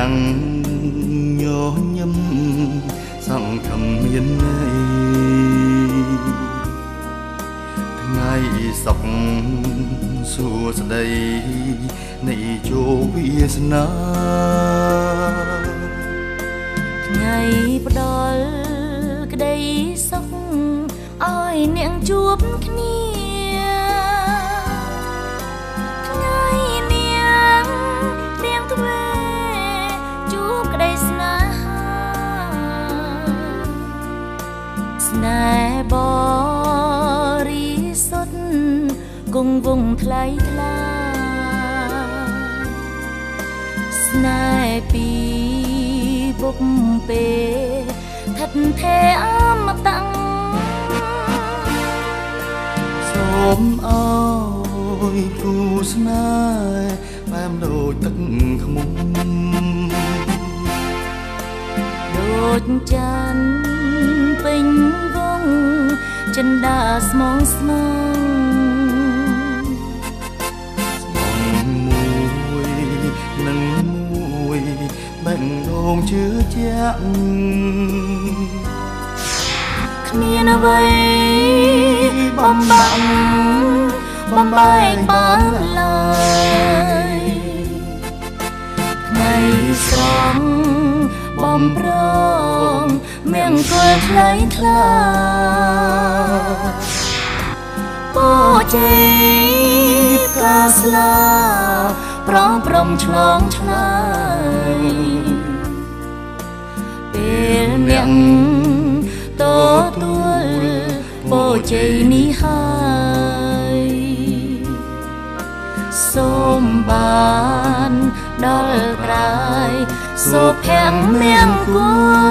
ទាំងញញឹមសង្ឃឹមមានន័យថ្ងៃសុខសួស្តីនៃជោគវាសនាថ្ងៃផ្ដល់ក្តីសុខឲ្យអ្នកជួបគ្នាថ្ងៃនាងរៀងទ្វេជួបក្តីស្នេហាស្នេហ៍បរិសុទ្ធគង់វង្សថ្លៃថ្លាស្នេហ៍ពីបុកពេឋិតថេរអមតៈសូមអើយគូស្នេហ៍បែបដូចទឹកខ្មុំដូចច័ន្ទពេញវងចិន្តាស្មងស្មងស្មងមួយនឹងមួយបែងដងជឿជាក់គ្មានអ្វីបំបាក់បំបែកបានឡើយថ្ងៃស្រងបំប្រងមង្គលថ្លៃថ្លាបូជ័យផ្កាស្លាប្រងព្រំឆ្លងឆ្លើយពេលអ្នកទទួលបូជ័យនេះហើយសូមបានដល់ត្រើយសុភមង្គល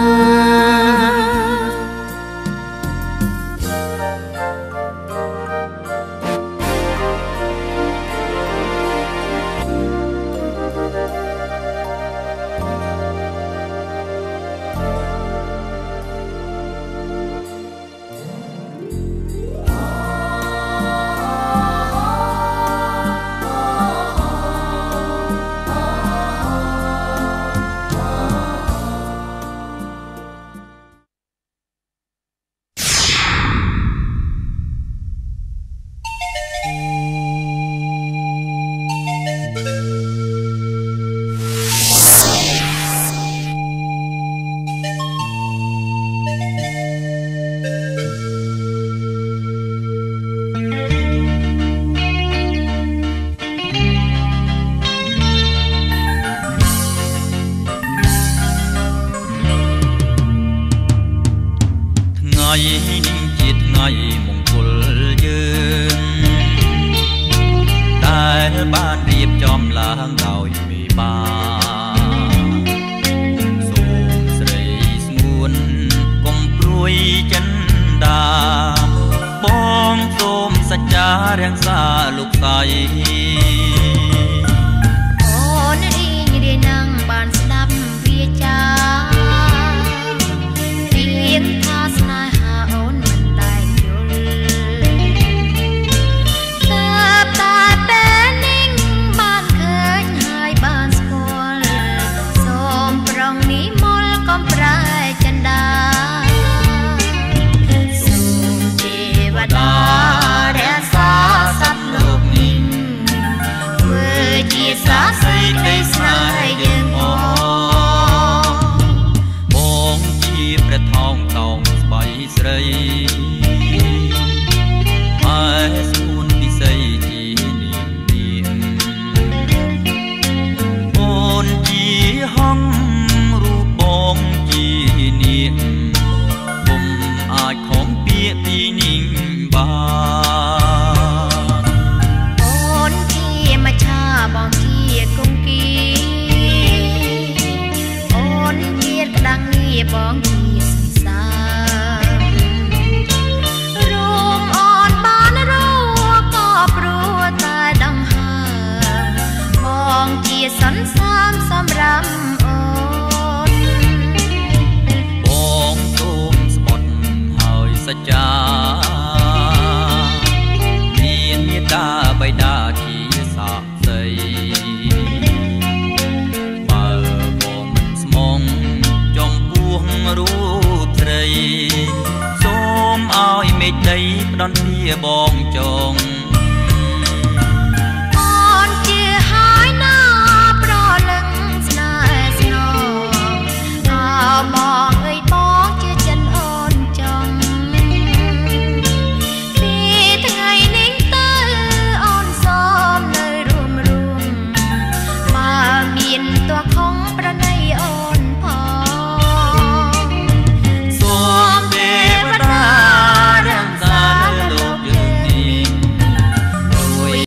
ជាថ្ងៃមង្គលយើងដែលបានរៀបចំឡើងដោយមេបាសូមស្រីស្ងួនកុំព្រួយចិនដាបងសូមសច្ចារាំងសាលោកស្រីអូនរីងរៀននឹងបានស្ដាប់វាចារៀនថាស្នេហាអូនមិនដែលយល់តែពេលនេះបានឃើញហើយបានស្គាល់សូមប្រងនេះមលកុំប្រែចិន្តាសូមទេវតារក្សាសត្វលោកនេះធ្វើជាសាស្ត្រីក្តីស្នេហ៍យើងបងជាព្រះថោងតោងស្បៃស្រីហើយស្ពួនពិសីជានាមនាមអូនជាហងរូបបងជានាមពុំអាចខំពាក្យពីនាងបានអូនជាមច្ឆាបងជាគង្គីអូនជាក្តាំងងារបងជាសន្សារួមអូនបានរស់ក៏ព្រោះតែដង្ហើមបងជាសន្សាមសម្រាប់អូនបងសូមស្បត់ហើយសច្ចាមានមេត្តាបិតាជាសាក្សីបើបង ផ្ដន់ទាបងចង